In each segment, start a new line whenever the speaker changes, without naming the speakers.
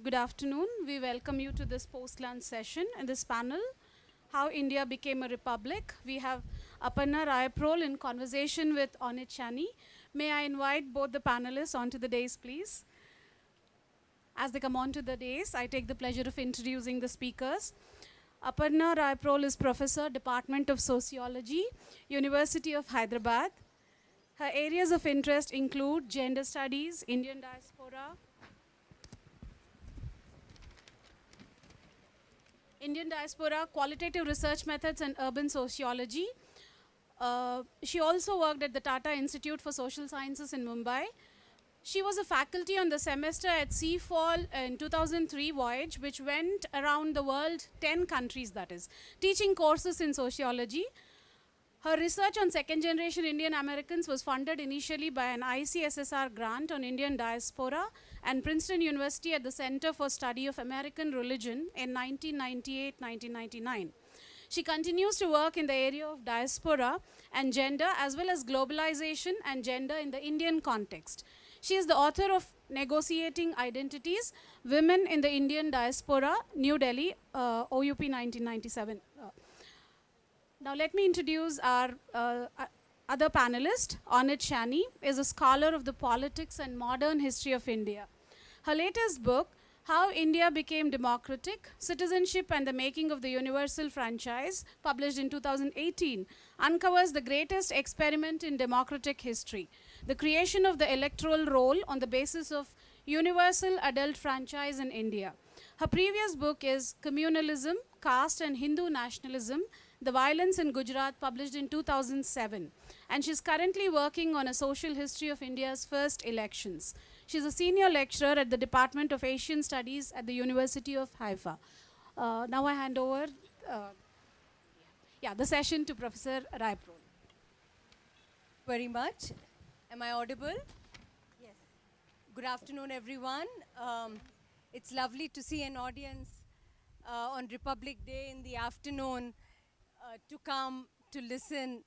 Good afternoon. We welcome you to this post-lunch session and this panel, How India Became a Republic. We have Aparna Rayaprol in conversation with Ornit Shani. May I invite both the panelists onto the dais, please? As they come onto the dais, I take the pleasure of introducing the speakers. Aparna Rayaprol is Professor, Department of Sociology, University of Hyderabad. Her areas of interest include gender studies, Indian diaspora, qualitative research methods, and urban sociology. She also worked at the Tata Institute for Social Sciences in Mumbai. She was a faculty on the semester at Seafall in 2003 voyage, which went around the world, 10 countries that is, teaching courses in sociology. Her research on second-generation Indian Americans was funded initially by an ICSSR grant on Indian diaspora and Princeton University at the Center for Study of American Religion in 1998-1999. She continues to work in the area of diaspora and gender, as well as globalization and gender in the Indian context. She is the author of Negotiating Identities, Women in the Indian Diaspora, New Delhi, OUP 1997. Now let me introduce our other panelist. Ornit Shani is a scholar of the politics and modern history of India. Her latest book, How India Became Democratic, Citizenship and the Making of the Universal Franchise, published in 2018, uncovers the greatest experiment in democratic history, the creation of the electoral roll on the basis of universal adult franchise in India. Her previous book is Communalism, Caste and Hindu Nationalism, The Violence in Gujarat, published in 2007. And she's currently working on a social history of India's first elections. She's a senior lecturer at the Department of Asian Studies at the University of Haifa. Now I hand over the session to Professor Rayaprol.
Very much. Am I audible? Yes. Good afternoon, everyone. It's lovely to see an audience on Republic Day in the afternoon to come to listen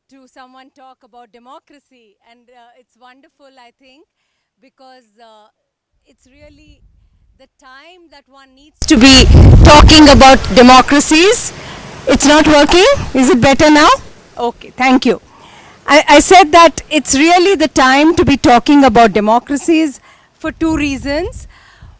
to someone talk about democracy. And it's wonderful, I think, because it's really the time that one needs to be talking about democracies. It's not working? Is it better now? Okay, thank you. I said that it's really the time to be talking about democracies for two reasons.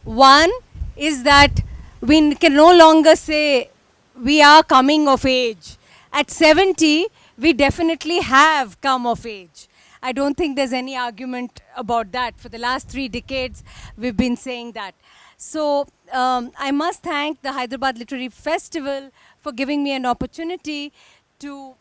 One is that we can no longer say we are coming of age. At 70, we definitely have come of age. I don't think there's any argument about that. For the last 3 decades, we've been saying that. So I must thank the Hyderabad Literary Festival for giving me an opportunity to,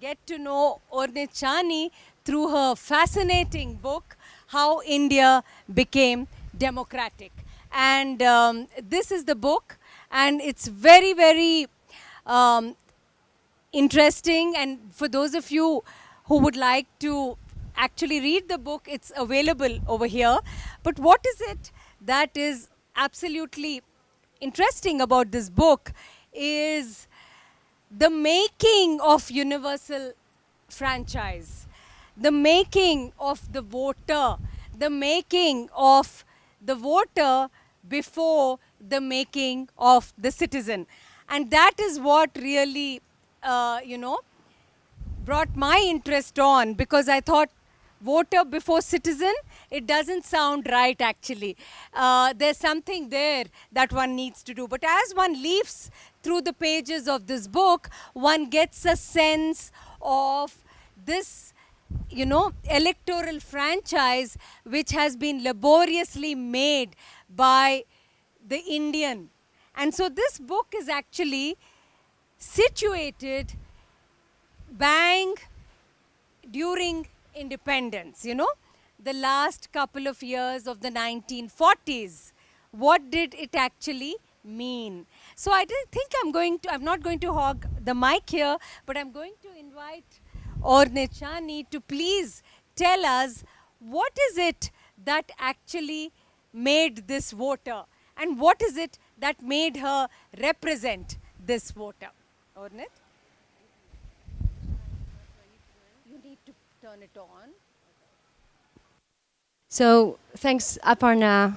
get to know Ornit Shani through her fascinating book, How India Became Democratic. And this is the book, and it's very, very interesting. And for those of you who would like to actually read the book, it's available over here. But what is it that is absolutely interesting about this book is the making of universal franchise, the making of the voter, the making of the voter before the making of the citizen. And that is what really, brought my interest on, because I thought voter before citizen, it doesn't sound right actually. There's something there that one needs to do. But as one leaves through the pages of this book, one gets a sense of this, electoral franchise which has been laboriously made by the Indian. And so this book is actually situated bang during independence, the last couple of years of the 1940s. What did it actually mean? So I think I'm not going to hog the mic here, but I'm going to invite Ornit Shani to please tell us what is it that actually made this voter, and what is it that made her represent this voter. Ornit? You need to turn it on.
So thanks, Aparna.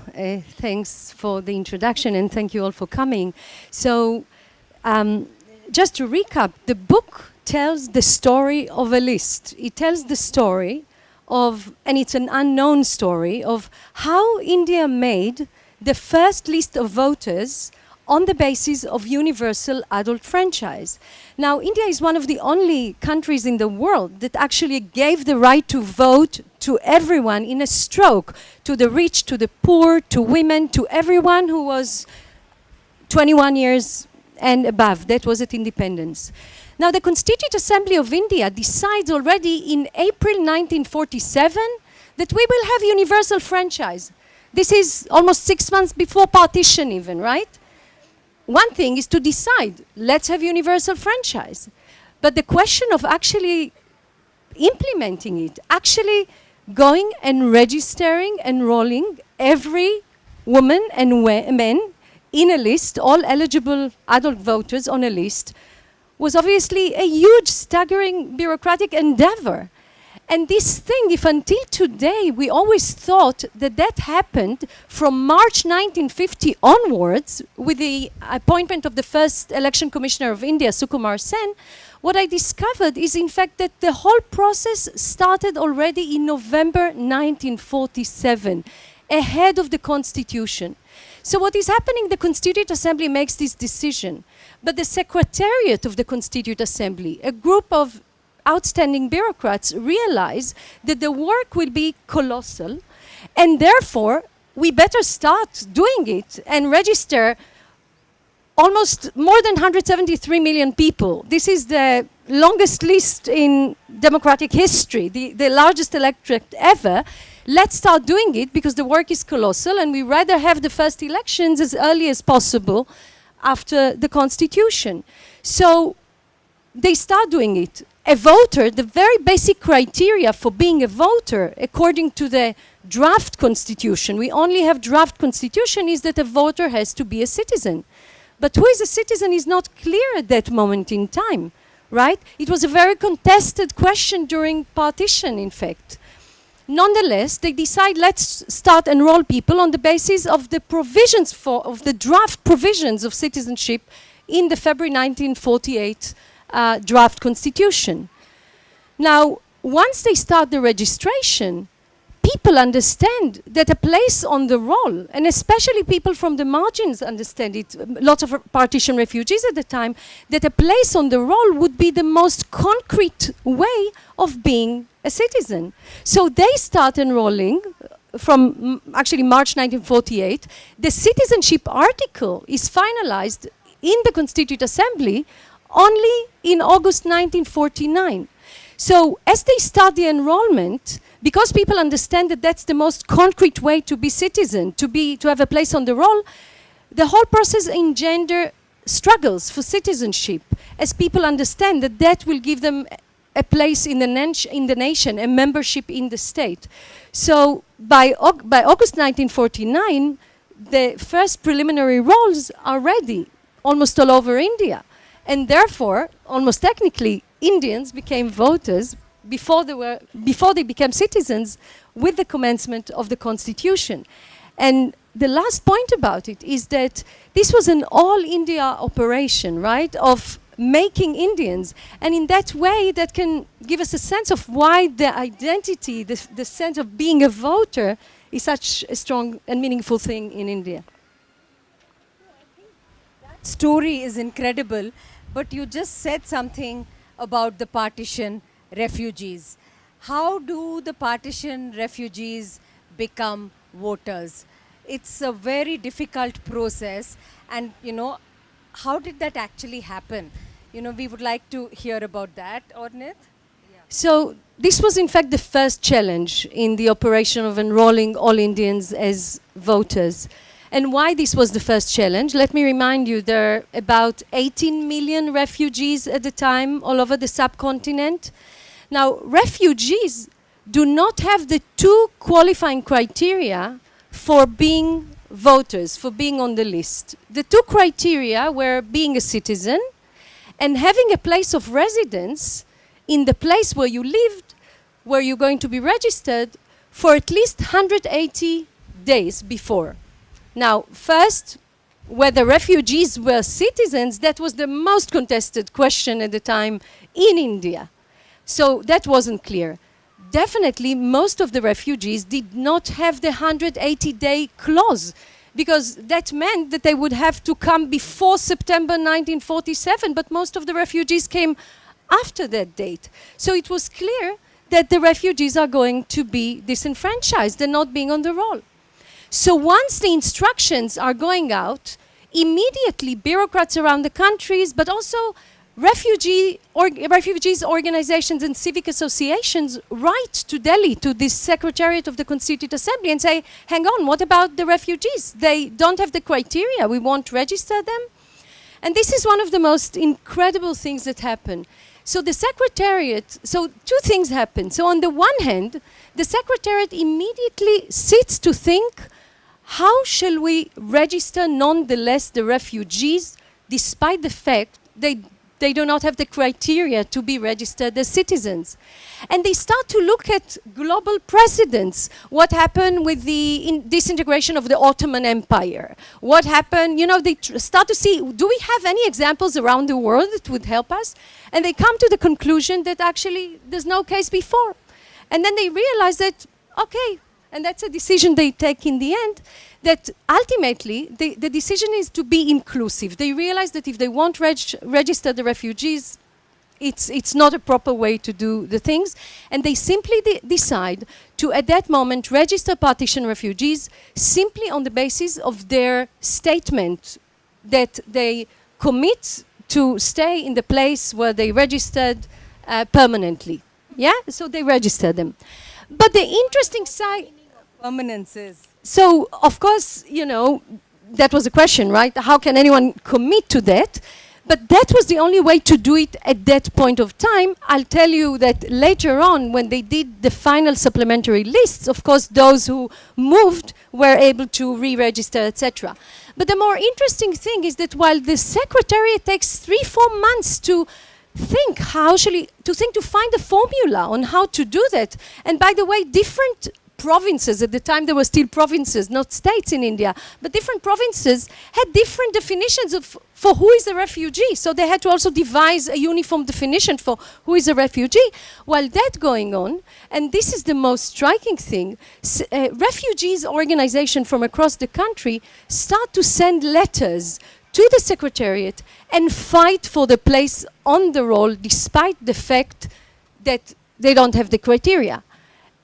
Thanks for the introduction, and thank you all for coming. So just to recap, the book tells the story of a list. It tells the story of, and it's an unknown story, of how India made the first list of voters on the basis of universal adult franchise. Now, India is one of the only countries in the world that actually gave the right to vote to everyone in a stroke, to the rich, to the poor, to women, to everyone who was 21 years and above. That was at independence. Now, the Constituent Assembly of India decides already in April 1947 that we will have universal franchise. This is almost 6 months before partition even, right? One thing is to decide, let's have universal franchise. But the question of actually implementing it, actually going and registering, enrolling every woman and man in a list, all eligible adult voters on a list, was obviously a huge, staggering bureaucratic endeavor. And this thing, if until today we always thought that that happened from March 1950 onwards, with the appointment of the first election commissioner of India, Sukumar Sen, what I discovered is in fact that the whole process started already in November 1947, ahead of the Constitution. So what is happening, the Constituent Assembly makes this decision, but the Secretariat of the Constituent Assembly, a group of outstanding bureaucrats, realize that the work will be colossal, and therefore we better start doing it and register almost more than 173 million people. This is the longest list in democratic history, the largest electorate ever. Let's start doing it because the work is colossal, and we rather have the first elections as early as possible after the Constitution. So they start doing it. A voter, the very basic criteria for being a voter, according to the draft constitution, we only have draft constitution, is that a voter has to be a citizen. But who is a citizen is not clear at that moment in time, right? It was a very contested question during partition, in fact. Nonetheless, they decide, let's start enroll people on the basis of the provisions of the draft provisions of citizenship in the February 1948 draft constitution. Now, once they start the registration, people understand that a place on the roll, and especially people from the margins understand it, lots of partition refugees at the time, that a place on the roll would be the most concrete way of being a citizen. So they start enrolling from actually March 1948. The citizenship article is finalized in the Constituent Assembly only in August 1949. So as they start the enrollment, because people understand that that's the most concrete way to be citizen, to have a place on the roll, the whole process engender struggles for citizenship, as people understand that that will give them a place in the nation, a membership in the state. So by August 1949, the first preliminary rolls are ready almost all over India. And therefore, almost technically, Indians became voters before they became citizens with the commencement of the Constitution. And the last point about it is that this was an all-India operation, right, of making Indians. And in that way, that can give us a sense of why the identity, the sense of being a voter, is such a strong and meaningful thing in India.
Story is incredible, but you just said something about the partition refugees. How do the partition refugees become voters? It's a very difficult process, and how did that actually happen? We would like to hear about that, Ornit.
So this was in fact the first challenge in the operation of enrolling all Indians as voters. And why this was the first challenge? Let me remind you, there are about 18 million refugees at the time all over the subcontinent. Now, refugees do not have the two qualifying criteria for being voters, for being on the list. The two criteria were being a citizen and having a place of residence in the place where you lived, where you're going to be registered, for at least 180 days before. Now, first, whether refugees were citizens, that was the most contested question at the time in India. So that wasn't clear. Definitely, most of the refugees did not have the 180-day clause, because that meant that they would have to come before September 1947, but most of the refugees came after that date. So it was clear that the refugees are going to be disenfranchised. They're not being on the roll. So once the instructions are going out, immediately bureaucrats around the countries, but also refugees, organizations and civic associations write to Delhi, to the Secretariat of the Constituent Assembly, and say, hang on, what about the refugees? They don't have the criteria, we won't register them. And this is one of the most incredible things that happen. So the Secretariat, so two things happen. So on the one hand, the Secretariat immediately sits to think, how shall we register nonetheless the refugees, despite the fact they do not have the criteria to be registered as citizens? And they start to look at global precedents. What happened with the disintegration of the Ottoman Empire? What happened, you know, they start to see, do we have any examples around the world that would help us? And they come to the conclusion that actually there's no case before. And then they realize that, okay, and that's a decision they take in the end, that ultimately the decision is to be inclusive. They realize that if they won't register the refugees, it's not a proper way to do the things. And they simply decide to, at that moment, register partition refugees simply on the basis of their statement that they commit to stay in the place where they registered permanently. Yeah, so they register them. But the interesting side...
Permanence is.
So, of course, you know, that was a question, right? How can anyone commit to that? But that was the only way to do it at that point of time. I'll tell you that later on, when they did the final supplementary lists, of course, those who moved were able to re-register, etc. But the more interesting thing is that while the Secretariat takes 3-4 months to think, to find a formula on how to do that. And by the way, different provinces, at the time there were still provinces, not states in India, but different provinces had different definitions for who is a refugee. So they had to also devise a uniform definition for who is a refugee. While that going on, and this is the most striking thing, refugees organizations from across the country start to send letters to the Secretariat and fight for the place on the roll, despite the fact that they don't have the criteria.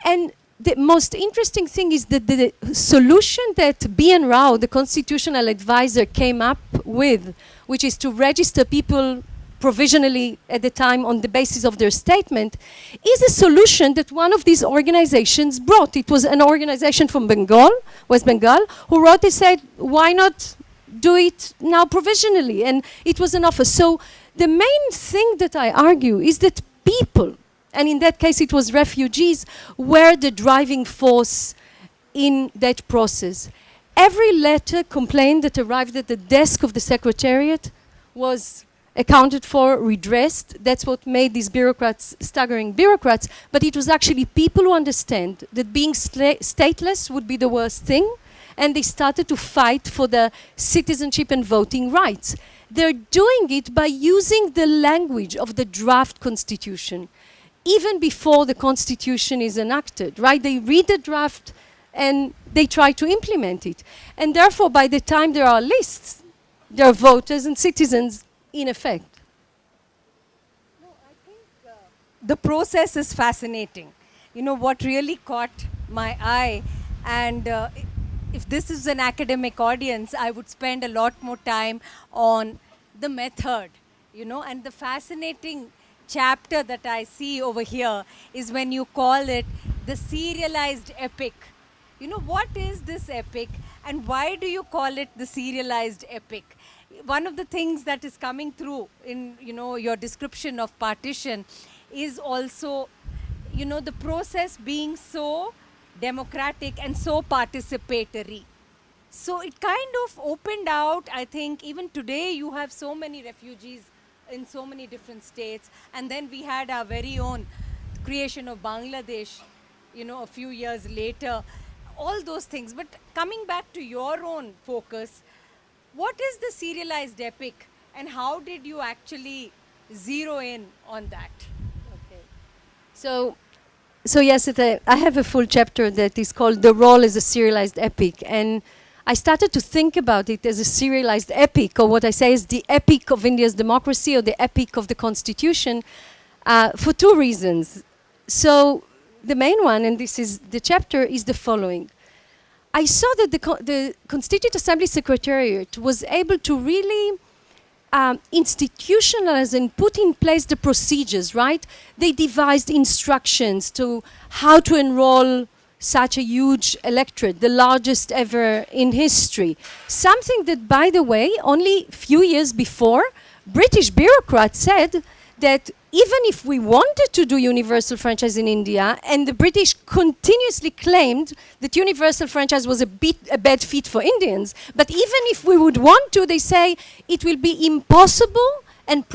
And the most interesting thing is that the solution that B.N. Rao, the constitutional advisor, came up with, which is to register people provisionally at the time on the basis of their statement, is a solution that one of these organizations brought. It was an organization from Bengal, West Bengal, who wrote and said, why not do it now provisionally? And it was an offer. So the main thing that I argue is that people, and in that case it was refugees, were the driving force in that process. Every letter complaint that arrived at the desk of the Secretariat was accounted for, redressed. That's what made these bureaucrats staggering bureaucrats. But it was actually people who understand that being stateless would be the worst thing, and they started to fight for the citizenship and voting rights. They're doing it by using the language of the draft constitution, even before the constitution is enacted, right? They read the draft and they try to implement it. And therefore, by the time there are lists, there are voters and citizens in effect.
No, I think the process is fascinating. You know, what really caught my eye, and if this is an academic audience, I would spend a lot more time on the method, you know, and the fascinating chapter that I see over here is when you call it the serialized epic. You know, what is this epic and why do you call it the serialized epic? One of the things that is coming through in, you know, your description of partition is also, you know, the process being so democratic and so participatory. So it kind of opened out, I think, even today you have so many refugees in so many different states, and then we had our very own creation of Bangladesh, a few years later, all those things. But coming back to your own focus, what is the serialized epic and how did you actually zero in on that?
So yes, I have a full chapter that is called "The Role as a Serialized Epic," and I started to think about it as a serialized epic, or what I say is the epic of India's democracy, or the epic of the constitution, for two reasons. So the main one, and this is the chapter, is the following. I saw that the Constituent Assembly Secretariat was able to really institutionalize and put in place the procedures, right? They devised instructions to how to enroll such a huge electorate, the largest ever in history. Something that, by the way, only a few years before, British bureaucrats said that even if we wanted to do universal franchise in India, and the British continuously claimed that universal franchise was a bad fit for Indians, but even if we would want to, they say it will be impossible and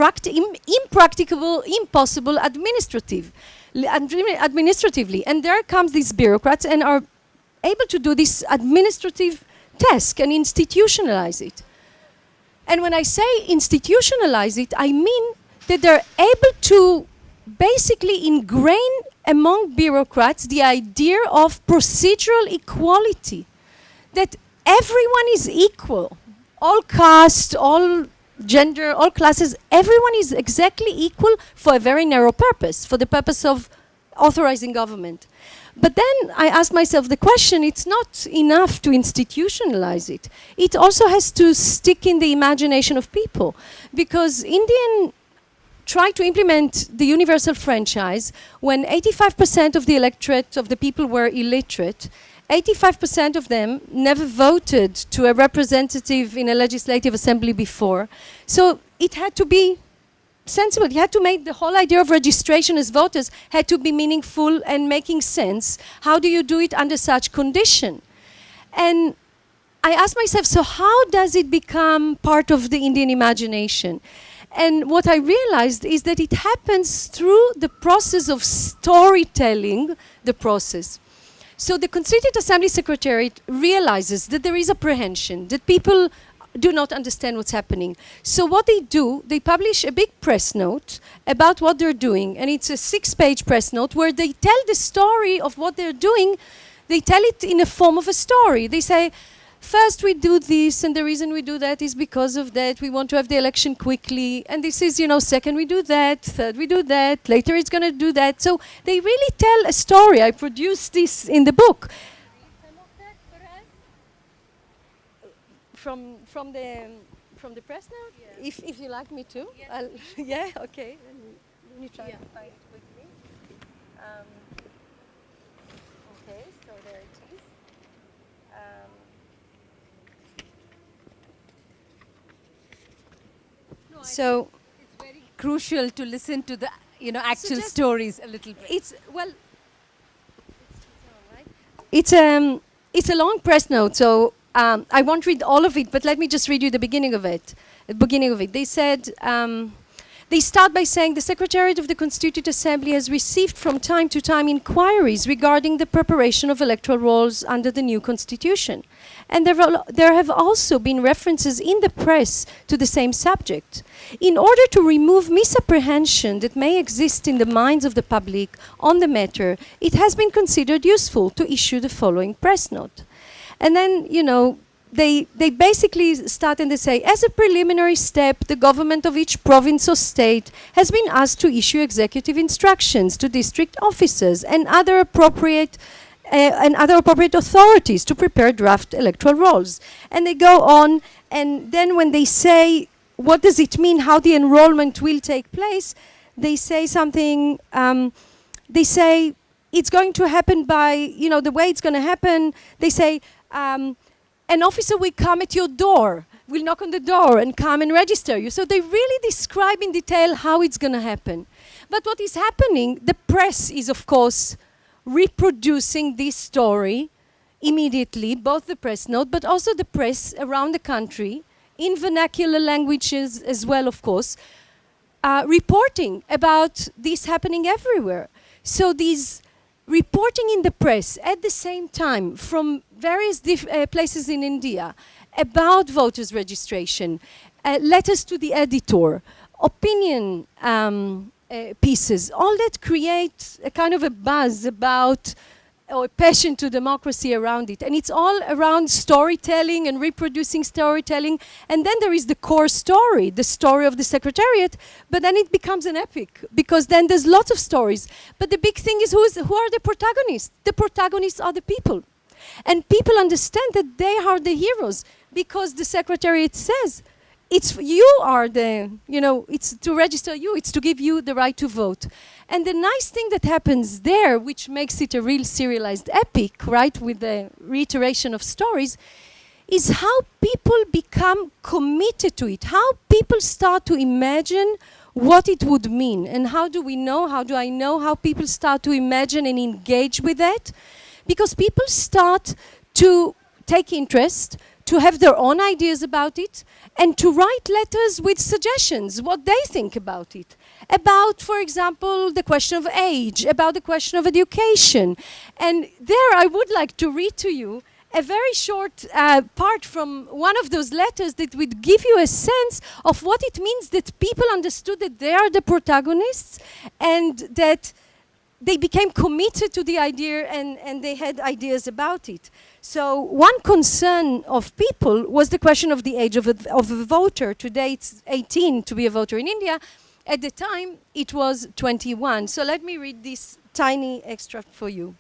impracticable, impossible administratively. And there comes these bureaucrats and are able to do this administrative task and institutionalize it. And when I say institutionalize it, I mean that they're able to basically ingrain among bureaucrats the idea of procedural equality, that everyone is equal, all caste, all gender, all classes, everyone is exactly equal for a very narrow purpose, for the purpose of authorizing government. But then I ask myself the question, it's not enough to institutionalize it. It also has to stick in the imagination of people, because Indian tried to implement the universal franchise when 85% of the electorate of the people were illiterate. 85% of them never voted to a representative in a legislative assembly before. So it had to be sensible. You had to make the whole idea of registration as voters had to be meaningful and making sense. How do you do it under such condition? And I asked myself, so how does it become part of the Indian imagination? And what I realized is that it happens through the process of storytelling the process. So the Constituent Assembly Secretariat realizes that there is apprehension, that people do not understand what's happening. So what they do, they publish a big press note about what they're doing. And it's a 6-page press note where they tell the story of what they're doing. They tell it in a form of a story. They say, first we do this, and the reason we do that is because of that. We want to have the election quickly, and this is, second we do that, third we do that, later it's going to do that. So they really tell a story. I produced this in the book.
Some of that for us?
From the press note?
Yeah.
If you like me to.
Yes,
Yeah, okay. Let me try to find it quickly. Okay, so there it is. So
It's very crucial to listen to the actual
just-
stories a little bit.
it's a long press note, so I won't read all of it, but let me just read you the beginning of it. They said, they start by saying the Secretariat of the Constituent Assembly has received from time to time inquiries regarding the preparation of electoral rolls under the new constitution. And there have also been references in the press to the same subject. In order to remove misapprehension that may exist in the minds of the public on the matter, it has been considered useful to issue the following press note. And then, they basically start and they say, as a preliminary step, the government of each province or state has been asked to issue executive instructions to district officers and other appropriate authorities to prepare draft electoral rolls. And they go on, and then when they say, what does it mean, how the enrollment will take place, they say something, they say, it's going to happen by, the way it's going to happen, they say, an officer will come at your door, will knock on the door and come and register you. So they really describe in detail how it's going to happen. But what is happening, the press is, of course, reproducing this story immediately, both the press note, but also the press around the country, in vernacular languages as well, of course, reporting about this happening everywhere. So these reporting in the press at the same time from various places in India about voters' registration, letters to the editor, opinion pieces, all that create a kind of a buzz about or a passion to democracy around it. And it's all around storytelling and reproducing storytelling. And then there is the core story, the story of the Secretariat, but then it becomes an epic because then there's lots of stories. But the big thing is who are the protagonists? The protagonists are the people. And people understand that they are the heroes because the Secretariat says, you are the, it's to register you, it's to give you the right to vote. And the nice thing that happens there, which makes it a real serialized epic, right, with the reiteration of stories, is how people become committed to it, how people start to imagine what it would mean. And how do I know how people start to imagine and engage with that? Because people start to take interest, to have their own ideas about it, and to write letters with suggestions, what they think about it. About, for example, the question of age, about the question of education. And there I would like to read to you a very short part from one of those letters that would give you a sense of what it means that people understood that they are the protagonists and that they became committed to the idea and they had ideas about it. So one concern of people was the question of the age of a voter. Today it's 18 to be a voter in India. At the time it was 21. So let me read this tiny extract for you.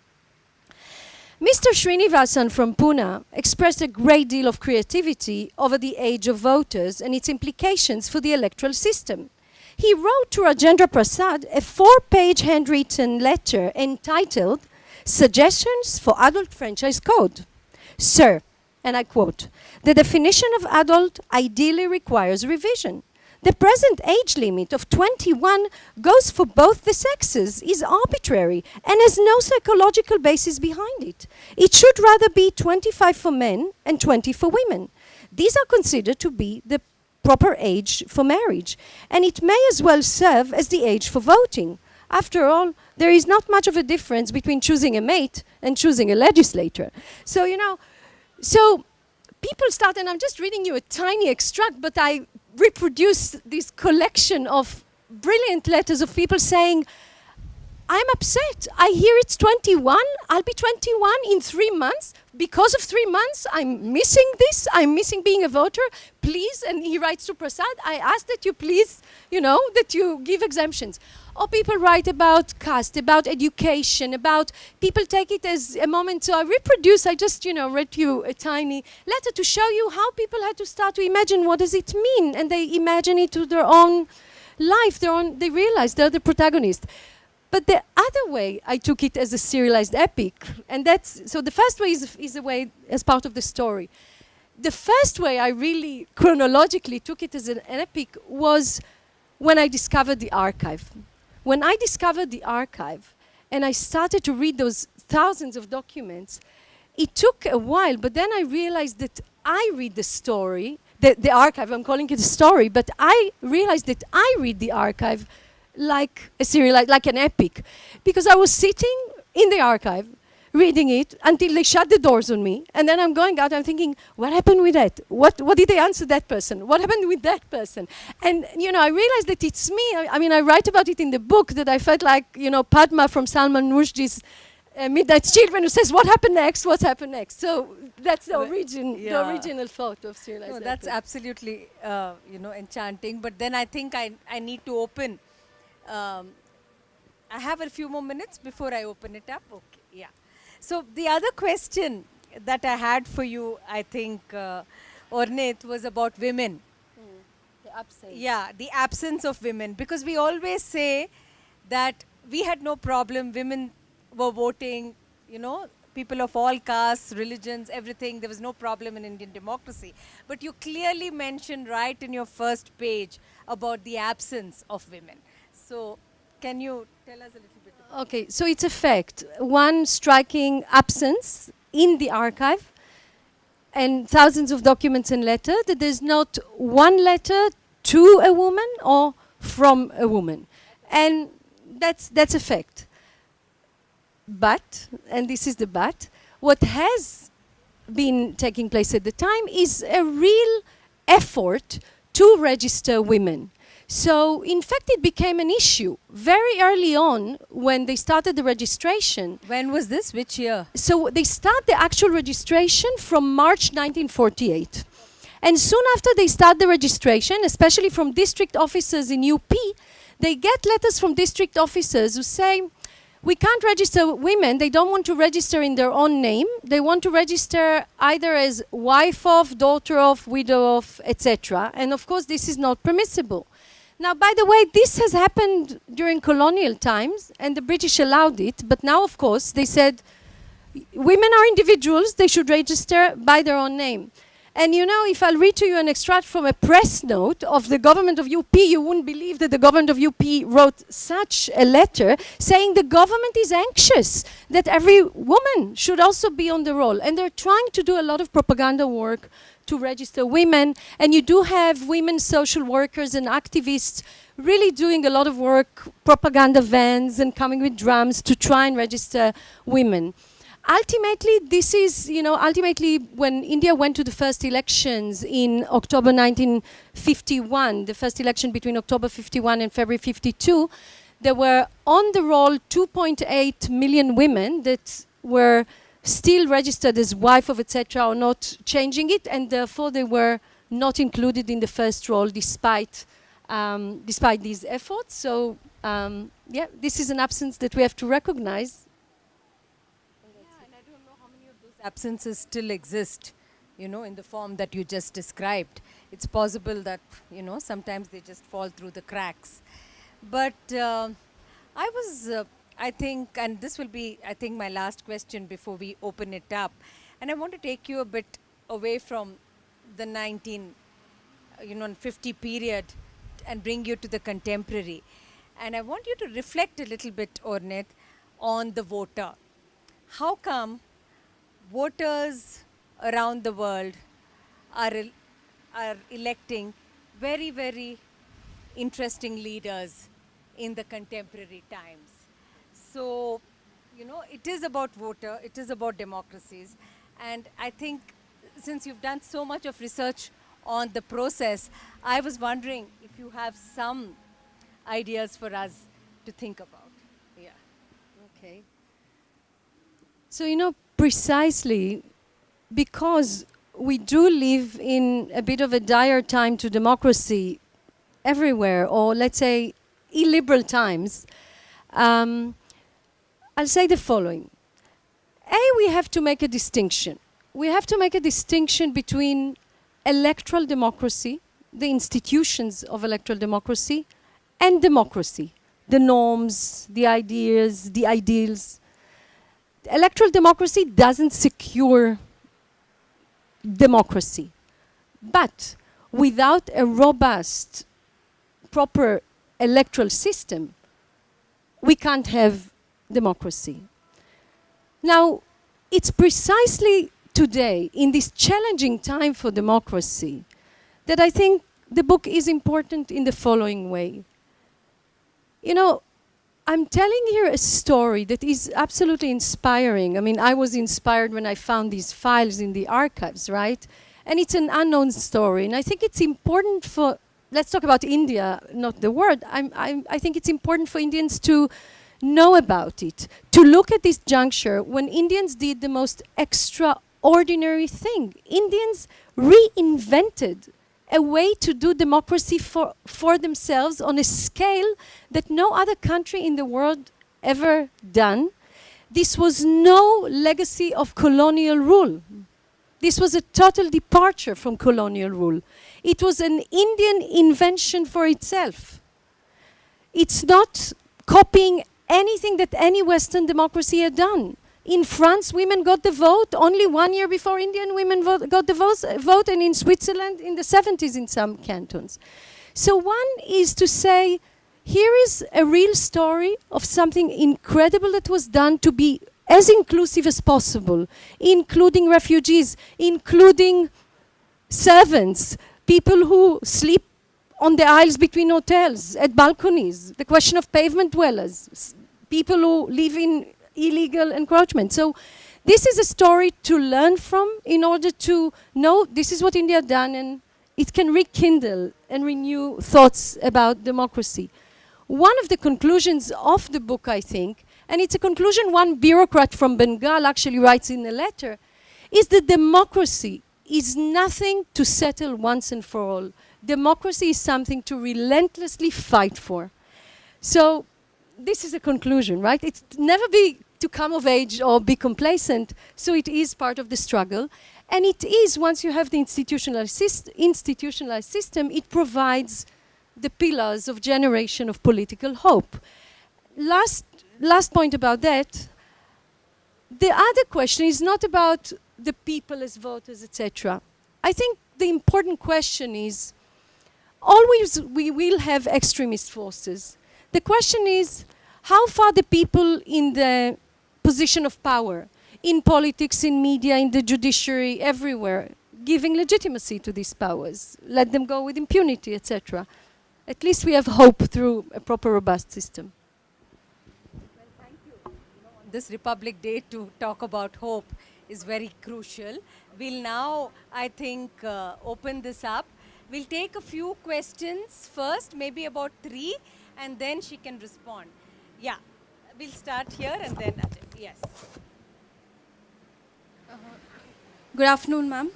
Mr. Srinivasan from Pune expressed a great deal of creativity over the age of voters and its implications for the electoral system. He wrote to Rajendra Prasad a 4-page handwritten letter entitled Suggestions for Adult Franchise Code. Sir, and I quote, the definition of adult ideally requires revision. The present age limit of 21 goes for both the sexes, is arbitrary, and has no psychological basis behind it. It should rather be 25 for men and 20 for women. These are considered to be the proper age for marriage, and it may as well serve as the age for voting. After all, there is not much of a difference between choosing a mate and choosing a legislator. So, so people start, and I'm just reading you a tiny extract, but I reproduce this collection of brilliant letters of people saying, I'm upset. I hear it's 21. I'll be 21 in 3 months. Because of 3 months, I'm missing this. I'm missing being a voter. Please, and he writes to Prasad, I ask that you please, that you give exemptions. Or people write about caste, about education, about people take it as a moment. So I just, read you a tiny letter to show you how people had to start to imagine what does it mean. And they imagine it to their own life, they realize they're the protagonist. But the other way I took it as a serialized epic, and so the first way is a way as part of the story. The first way I really chronologically took it as an epic was when I discovered the archive. When I discovered the archive and I started to read those thousands of documents, it took a while, but then I realized that I read the story, the archive, I'm calling it a story, but I realized that I read the archive like a serial, like an epic. Because I was sitting in the archive, reading it until they shut the doors on me, and then I'm going out, I'm thinking, what happened with that? What did they answer that person? What happened with that person? And, I realized that it's me. I write about it in the book that I felt like, Padma from Salman Rushdie's Midnight Children, who says, what happened next? What happened next? So that's the original thought of serialized epic.
That's absolutely, enchanting. But then I think I need to open. I have a few more minutes before I open it up. Okay, yeah. So the other question that I had for you, I think, Ornit, was about women.
The absence.
Yeah, the absence of women. Because we always say that we had no problem, women were voting, people of all castes, religions, everything. There was no problem in Indian democracy. But you clearly mentioned right in your first page about the absence of women. So can you tell us a little bit about
Okay, so it's a fact. One striking absence in the archive and thousands of documents and letters, that there's not one letter to a woman or from a woman. And that's a fact. but, and this is the but, what has been taking place at the time is a real effort to register women. So, in fact, it became an issue very early on when they started the registration.
When was this? Which year?
So, they start the actual registration from March 1948. And soon after they start the registration, especially from district officers in UP, they get letters from district officers who say, we can't register women. They don't want to register in their own name. They want to register either as wife of, daughter of, widow of, etc. And of course, this is not permissible. Now, by the way, this has happened during colonial times, and the British allowed it. But now, of course, they said, women are individuals. They should register by their own name. And you know, if I'll read to you an extract from a press note of the government of UP, you wouldn't believe that the government of UP wrote such a letter saying the government is anxious that every woman should also be on the roll. And they're trying to do a lot of propaganda work to register women. And you do have women social workers and activists really doing a lot of work, propaganda vans and coming with drums to try and register women. Ultimately, this is, you know, ultimately when India went to the first elections in October 1951, the first election between October 51 and February 52, there were on the roll 2.8 million women that were still registered as wife of etc. or not changing it, and therefore they were not included in the first roll despite these efforts. So, yeah, this is an absence that we have to recognize.
Absences still exist, you know, in the form that you just described. It's possible that, you know, sometimes they just fall through the cracks. But I think, and this will be, I think, my last question before we open it up. And I want to take you a bit away from the 1950 period and bring you to the contemporary. And I want you to reflect a little bit, Ornit, on the voter. How come voters around the world are electing very, very interesting leaders in the contemporary times? So, you know, it is about voter, it is about democracies. And I think since you've done so much of research on the process, I was wondering if you have some ideas for us to think about. Yeah.
Okay. So, you know, precisely because we do live in a bit of a dire time to democracy everywhere, or let's say illiberal times, I'll say the following. We have to make a distinction. We have to make a distinction between electoral democracy, the institutions of electoral democracy, and democracy, the norms, the ideas, the ideals. Electoral democracy doesn't secure democracy. But without a robust, proper electoral system, we can't have democracy. Now, it's precisely today, in this challenging time for democracy, that I think the book is important in the following way. You know, I'm telling here a story that is absolutely inspiring. I mean, I was inspired when I found these files in the archives, right? And it's an unknown story. And I think it's important for, let's talk about India, not the world. I think it's important for Indians to know about it, to look at this juncture when Indians did the most extraordinary thing. Indians reinvented a way to do democracy for themselves on a scale that no other country in the world ever done. This was no legacy of colonial rule. This was a total departure from colonial rule. It was an Indian invention for itself. It's not copying anything that any Western democracy had done. In France, women got the vote only 1 year before Indian women got the vote, and in Switzerland in the 70s in some cantons. So one is to say, here is a real story of something incredible that was done to be as inclusive as possible, including refugees, including servants, people who sleep on the aisles between hotels, at balconies, the question of pavement dwellers, people who live in illegal encroachment. So this is a story to learn from in order to know this is what India done, and it can rekindle and renew thoughts about democracy. One of the conclusions of the book, I think, and it's a conclusion one bureaucrat from Bengal actually writes in a letter, is that democracy is nothing to settle once and for all. Democracy is something to relentlessly fight for. So this is a conclusion, right? It's never be to come of age or be complacent. So it is part of the struggle. And it is, once you have the institutionalized system, it provides the pillars of generation of political hope. Last point about that, the other question is not about the people as voters, etc. I think the important question is, always we will have extremist forces. The question is, how far the people in the position of power, in politics, in media, in the judiciary, everywhere, giving legitimacy to these powers, let them go with impunity, etc. At least we have hope through a proper, robust system.
Well, thank you. On this Republic Day, to talk about hope is very crucial. We'll now, I think, open this up. We'll take a few questions first, maybe about 3, and then she can respond. Yeah, we'll start here and then, yes.
Good afternoon, ma'am.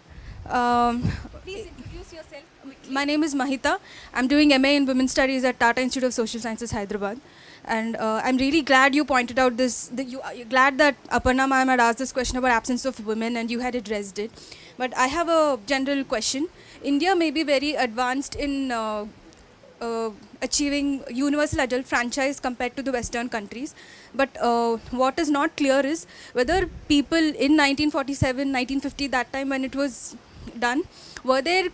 Please introduce yourself quickly.
My name is Mahita. I'm doing MA in Women's Studies at Tata Institute of Social Sciences, Hyderabad. And I'm really glad you pointed out this, you're glad that Aparna ma'am had asked this question about absence of women and you had addressed it. But I have a general question. India may be very advanced in achieving universal adult franchise compared to the Western countries. But what is not clear is whether people in 1947, 1950, that time when it was done, were they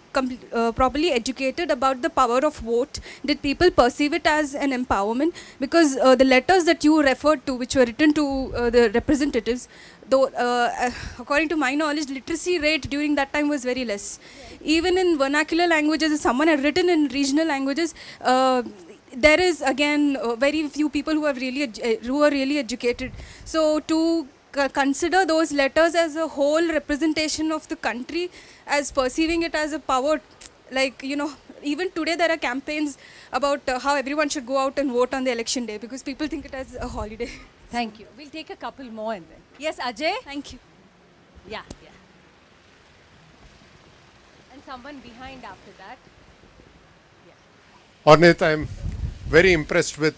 properly educated about the power of vote? Did people perceive it as an empowerment? Because the letters that you referred to, which were written to the representatives, though according to my knowledge, literacy rate during that time was very less. Even in vernacular languages, if someone had written in regional languages, there is again very few people who are really educated. So to consider those letters as a whole representation of the country, as perceiving it as a power, like, you know, even today there are campaigns about how everyone should go out and vote on the election day because people think it as a holiday.
Thank you. We'll take a couple more and then. Yes, Ajay?
Thank you.
Yeah, yeah. And someone behind after that.
Ornit, I'm very impressed with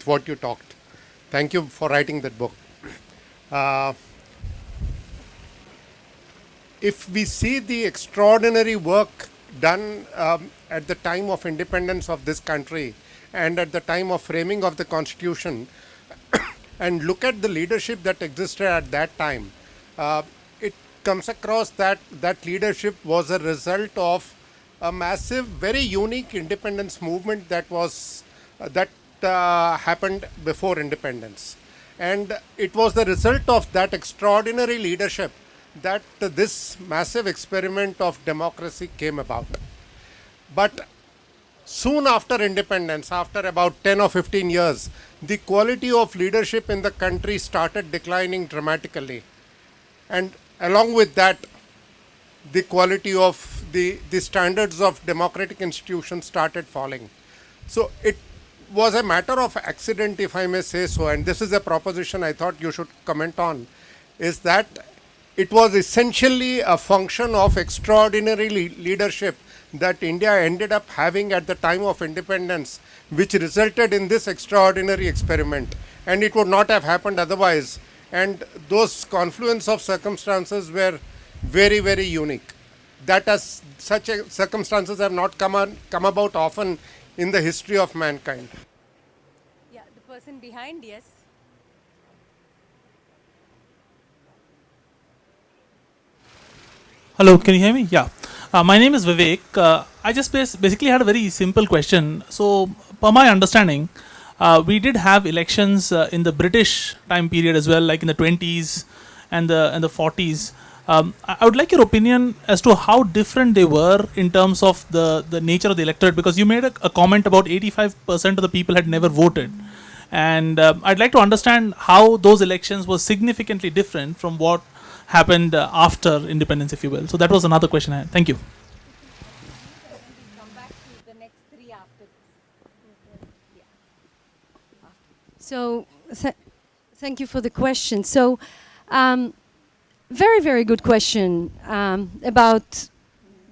what you talked. Thank you for writing that book. If we see the extraordinary work done at the time of independence of this country and at the time of framing of the Constitution, and look at the leadership that existed at that time, it comes across that that leadership was a result of a massive, very unique independence movement that was happened before independence. And it was the result of that extraordinary leadership that this massive experiment of democracy came about. But soon after independence, after about 10 or 15 years, the quality of leadership in the country started declining dramatically. And along with that, the quality of the standards of democratic institutions started falling. So it was a matter of accident, if I may say so, and this is a proposition I thought you should comment on, is that it was essentially a function of extraordinary leadership that India ended up having at the time of independence, which resulted in this extraordinary experiment. And it would not have happened otherwise. And those confluence of circumstances were very, very unique. That as such circumstances have not come about often in the history of mankind.
Yeah, the person behind, yes.
Hello, can you hear me? Yeah. My name is Vivek. I just basically had a very simple question. So, per my understanding, we did have elections in the British time period as well, like in the 20s and the 40s. I would like your opinion as to how different they were in terms of the nature of the electorate, because you made a comment about 85% of the people had never voted. And I'd like to understand how those elections were significantly different from what happened after independence, if you will. So that was another question I had. Thank you.
Come back to the next three after this.
So, thank you for the question. So, very, very good question about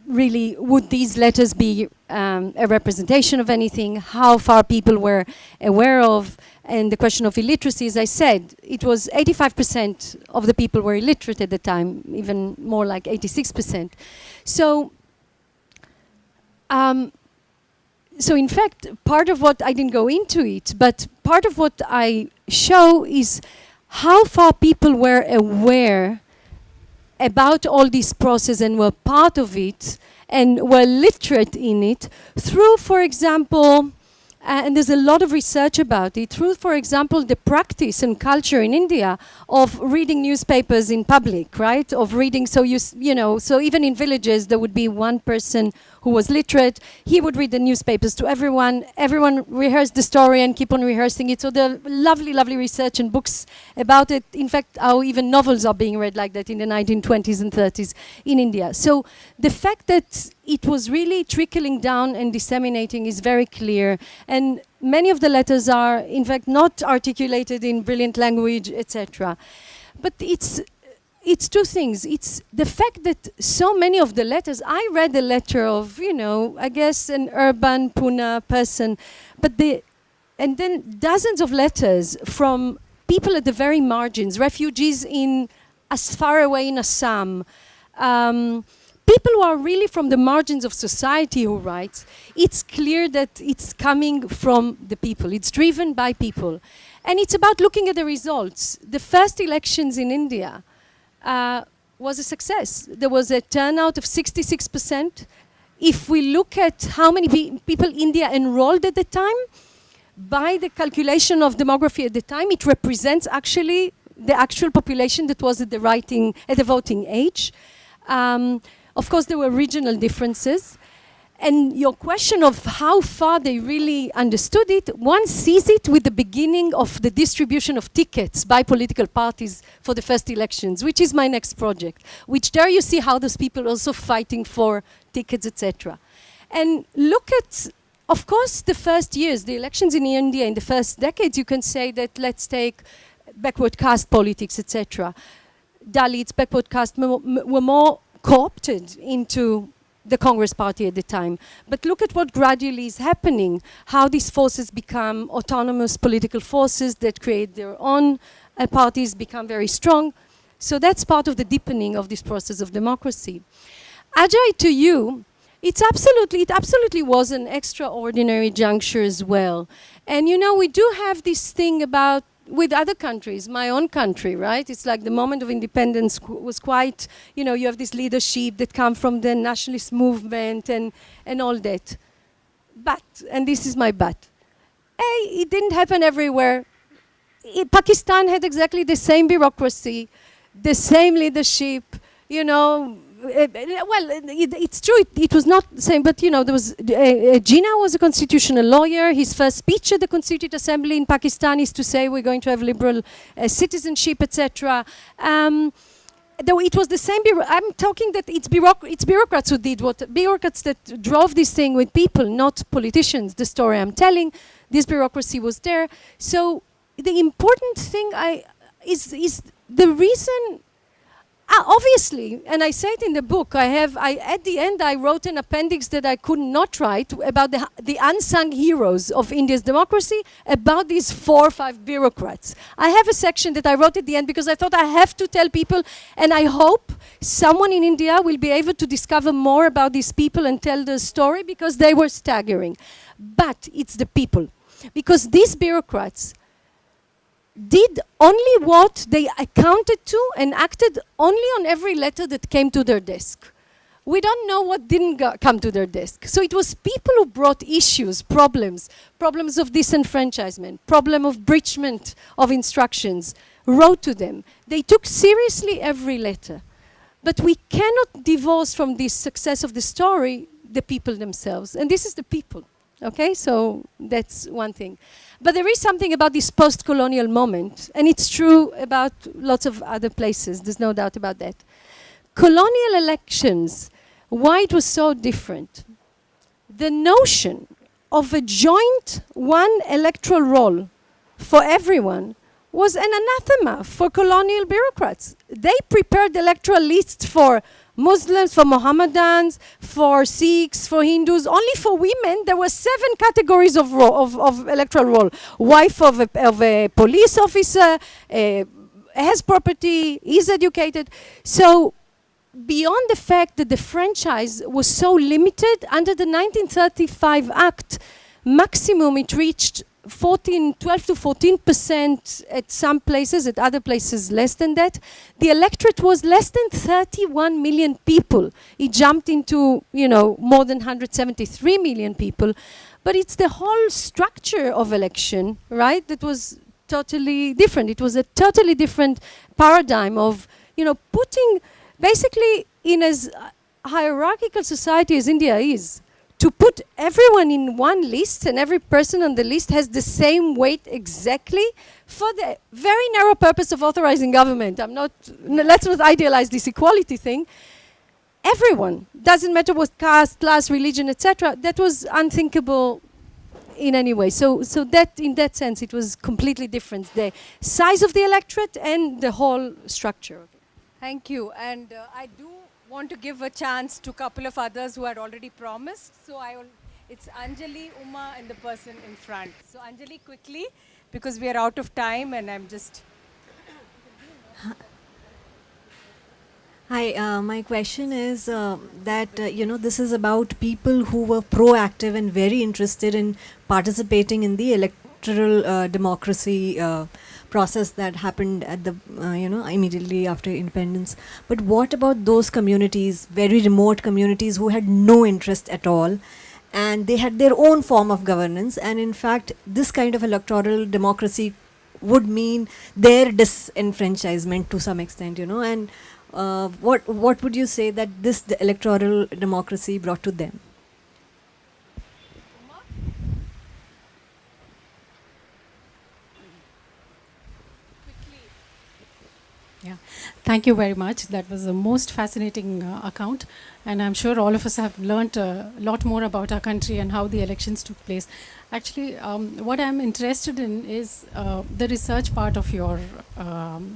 really would these letters be a representation of anything, how far people were aware of, and the question of illiteracy. As I said, it was 85% of the people were illiterate at the time, even more like 86%. So, so in fact, part of what I didn't go into it, but part of what I show is how far people were aware about all this process and were part of it and were literate in it through, for example, and there's a lot of research about it, through, for example, the practice and culture in India of reading newspapers in public, right? Of reading, so you know, so even in villages there would be one person who was literate. He would read the newspapers to everyone. Everyone rehearsed the story and keep on rehearsing it. So there are lovely, lovely research and books about it. In fact, how even novels are being read like that in the 1920s and 30s in India. So the fact that it was really trickling down and disseminating is very clear. And many of the letters are, in fact, not articulated in brilliant language, etc. But it's two things. It's the fact that so many of the letters, I read a letter of, you know, I guess an urban Pune person, and then dozens of letters from people at the very margins, refugees in as far away in Assam, people who are really from the margins of society who write. It's clear that it's coming from the people. It's driven by people. And it's about looking at the results. The first elections in India was a success. There was a turnout of 66%. If we look at how many people India enrolled at the time, by the calculation of demography at the time, it represents actually the actual population that was at the voting age. Of course, there were regional differences. And your question of how far they really understood it, one sees it with the beginning of the distribution of tickets by political parties for the first elections, which is my next project, which there you see how those people also fighting for tickets, etc. And look at, of course, the first years, the elections in India in the first decades, you can say that let's take backward caste politics, etc. Dalits, backward caste were more co-opted into the Congress party at the time. But look at what gradually is happening, how these forces become autonomous political forces that create their own parties, become very strong. So that's part of the deepening of this process of democracy. Ajay, to you, it absolutely was an extraordinary juncture as well. And you know, we do have this thing about with other countries, my own country, right? It's like the moment of independence was quite, you know, you have this leadership that come from the nationalist movement and all that. But, and this is my but, it didn't happen everywhere. Pakistan had exactly the same bureaucracy, the same leadership, you know. It's true, it was not the same, but you know, there was, Jinnah was a constitutional lawyer. His first speech at the Constituent Assembly in Pakistan is to say we're going to have liberal citizenship, etc. Though it was the same, I'm talking that it's bureaucrats who did what, bureaucrats that drove this thing with people, not politicians. The story I'm telling, this bureaucracy was there. So the important thing is the reason. Obviously, and I say it in the book, at the end I wrote an appendix that I could not write about the unsung heroes of India's democracy, about these 4 or 5 bureaucrats. I have a section that I wrote at the end because I thought I have to tell people, and I hope someone in India will be able to discover more about these people and tell the story, because they were staggering. But it's the people, because these bureaucrats did only what they accounted to and acted only on every letter that came to their desk. We don't know what didn't come to their desk. So it was people who brought issues, problems of disenfranchisement, problem of breachment of instructions, wrote to them. They took seriously every letter. But we cannot divorce from this success of the story the people themselves. And this is the people. Okay, so that's one thing. But there is something about this post-colonial moment, and it's true about lots of other places, there's no doubt about that. Colonial elections, why it was so different? The notion of a joint one electoral roll for everyone was an anathema for colonial bureaucrats. They prepared electoral lists for Muslims, for Mohammedans, for Sikhs, for Hindus. Only for women, there were 7 categories of electoral roll. Wife of a police officer, has property, is educated. So beyond the fact that the franchise was so limited, under the 1935 Act, maximum it reached 12 to 14% at some places, at other places less than that. The electorate was less than 31 million people. It jumped into, more than 173 million people. But it's the whole structure of election, right, that was totally different. It was a totally different paradigm of, putting, basically in as hierarchical society as India is, to put everyone in one list and every person on the list has the same weight exactly for the very narrow purpose of authorizing government. Let's not idealize this equality thing. Everyone, doesn't matter what caste, class, religion, etc. That was unthinkable in any way. So that, in that sense, it was completely different. The size of the electorate and the whole structure of it.
Thank you. And I do want to give a chance to a couple of others who had already promised. So it's Anjali, Uma, and the person in front. So Anjali, quickly, because we are out of time and I'm just...
Hi, my question is that, this is about people who were proactive and very interested in participating in the electoral democracy process that happened at the, immediately after independence. But what about those communities, very remote communities who had no interest at all, and they had their own form of governance, and in fact, this kind of electoral democracy would mean their disenfranchisement to some extent, and what would you say that this electoral democracy brought to them?
Yeah, thank you very much. That was a most fascinating account, and I'm sure all of us have learnt a lot more about our country and how the elections took place. Actually, what I'm interested in is the research part of your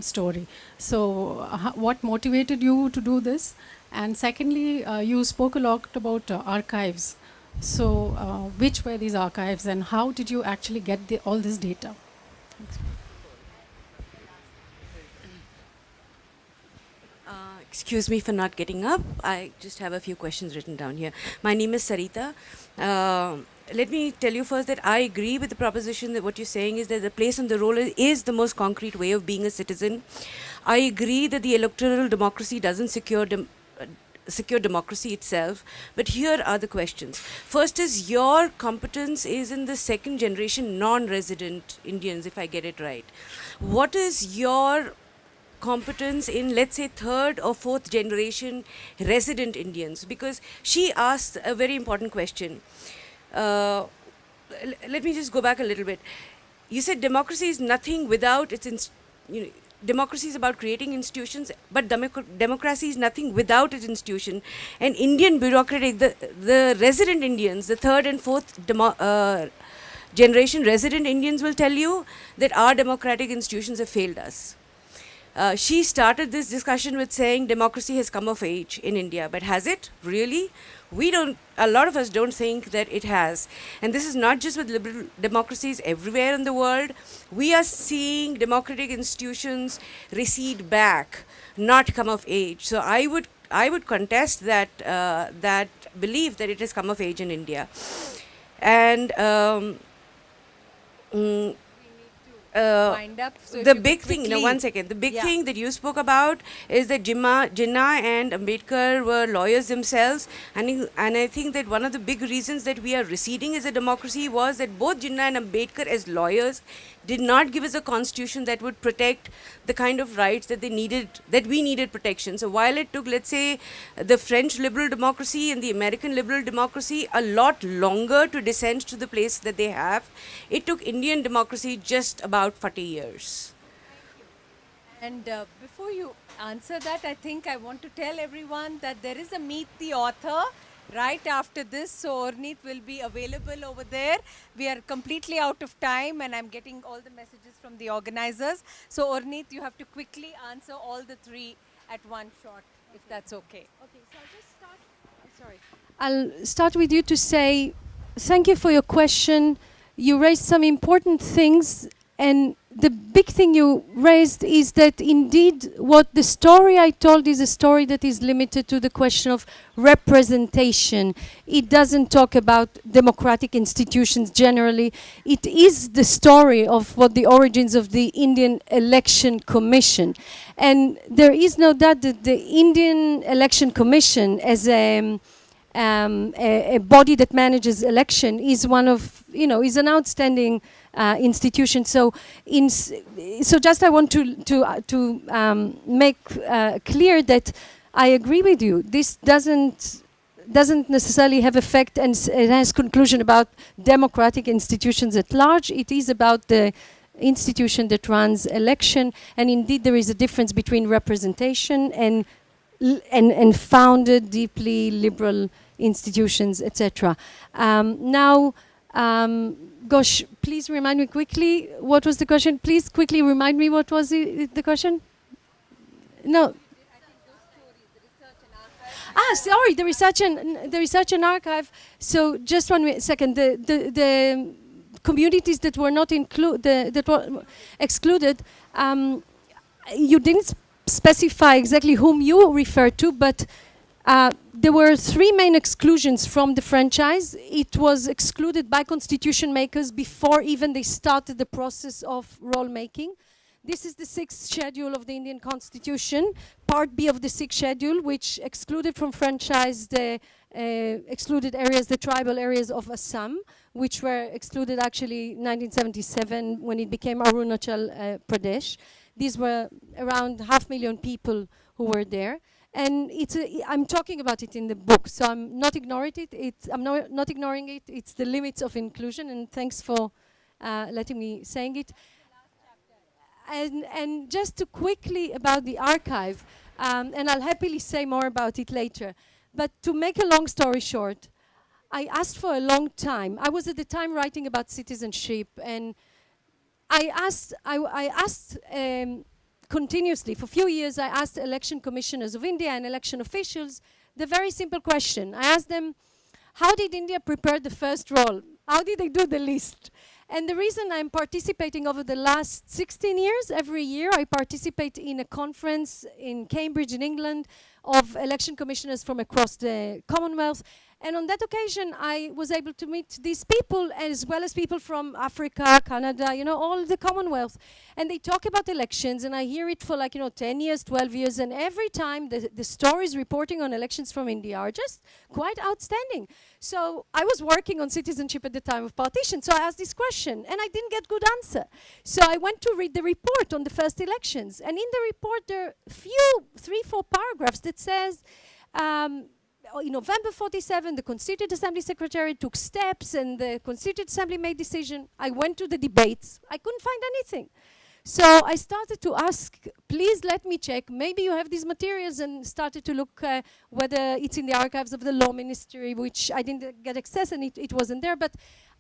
story. So, what motivated you to do this? And secondly, you spoke a lot about archives. So, which were these archives, and how did you actually get all this data? Thanks.
Excuse me for not getting up. I just have a few questions written down here. My name is Sarita. Let me tell you first that I agree with the proposition that what you're saying is that the place and the role is the most concrete way of being a citizen. I agree that the electoral democracy doesn't secure democracy itself, but here are the questions. First is, your competence is in the second generation non-resident Indians, if I get it right. What is your competence in, let's say, third or fourth generation resident Indians? Because she asked a very important question. Let me just go back a little bit. You said democracy is nothing without its, democracy is about creating institutions, but democracy is nothing without its institution. And Indian bureaucratic, the resident Indians, the third and fourth generation resident Indians will tell you that our democratic institutions have failed us. She started this discussion with saying democracy has come of age in India, but has it really? A lot of us don't think that it has. And this is not just with liberal democracies everywhere in the world. We are seeing democratic institutions recede back, not come of age. So I would contest that, that belief that it has come of age in India. And
wind up. So if
The
you
big
could
thing, no,
quickly-
one second. The big
Yeah.
thing that you spoke about is that Jinnah and Ambedkar were lawyers themselves, and I think that one of the big reasons that we are receding as a democracy was that both Jinnah and Ambedkar, as lawyers, did not give us a constitution that would protect the kind of rights that they needed, that we needed protection. So while it took, let's say, the French liberal democracy and the American liberal democracy a lot longer to descend to the place that they have, it took Indian democracy just about 40 years.
And before you answer that, I think I want to tell everyone that there is a Meet the Author right after this. So Ornit will be available over there. We are completely out of time and I'm getting all the messages from the organizers. So Ornit, you have to quickly answer all the three at one shot, if that's okay.
Okay, so I'll just start. Sorry. I'll start with you to say thank you for your question. You raised some important things, and the big thing you raised is that indeed what the story I told is a story that is limited to the question of representation. It doesn't talk about democratic institutions generally. It is the story of what the origins of the Indian Election Commission. And there is no doubt that the Indian Election Commission as a body that manages election is one of, is an outstanding institution. So, just I want to make clear that I agree with you. This doesn't necessarily have effect, and it has conclusion about democratic institutions at large. It is about the institution that runs election, and indeed there is a difference between representation and founded deeply liberal institutions, etc. Now, Gosh, please remind me quickly, what was the question? Please quickly remind me what was the question? No. Sorry, the research and archive. So just 1 second. The communities that were not that were excluded. You didn't specify exactly whom you refer to, but there were three main exclusions from the franchise. It was excluded by constitution makers before even they started the process of roll making. This is the 6th schedule of the Indian Constitution, Part B of the 6th schedule, which excluded from franchise the excluded areas, the tribal areas of Assam, which were excluded actually 1977 when it became Arunachal Pradesh. These were around 500,000 people who were there. And I'm talking about it in the book, so I'm not ignoring it. I'm not ignoring it. It's the limits of inclusion, and thanks for letting me saying it. And just to quickly about the archive, and I'll happily say more about it later. But to make a long story short, I asked for a long time. I was at the time writing about citizenship, and I asked continuously, for a few years, I asked election commissioners of India and election officials the very simple question. I asked them, how did India prepare the first roll? How did they do the list? And the reason I'm participating over the last 16 years, every year I participate in a conference in Cambridge in England of election commissioners from across the Commonwealth. And on that occasion, I was able to meet these people, as well as people from Africa, Canada, all the Commonwealth. And they talk about elections, and I hear it for 10 years, 12 years, and every time the stories reporting on elections from India are just quite outstanding. So I was working on citizenship at the time of partition, so I asked this question, and I didn't get good answer. So I went to read the report on the first elections, and in the report there are few, 3-4 paragraphs that says, in November 47, the Constituent Assembly Secretary took steps and the Constituent Assembly made decision. I went to the debates. I couldn't find anything. So I started to ask, please let me check. Maybe you have these materials, and started to look whether it's in the archives of the Law Ministry, which I didn't get access, and it wasn't there. But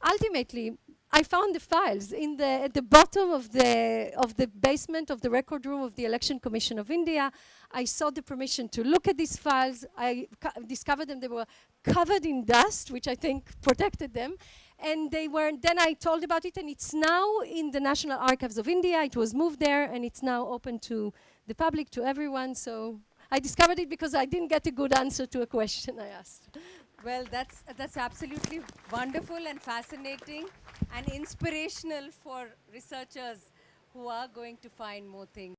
ultimately, I found the files at the bottom of the basement of the record room of the Election Commission of India. I saw the permission to look at these files. I discovered them. They were covered in dust, which I think protected them. And then I told about it, and it's now in the National Archives of India. It was moved there, and it's now open to the public, to everyone. So I discovered it because I didn't get a good answer to a question I asked.
Well, that's absolutely wonderful and fascinating and inspirational for researchers who are going to find more things.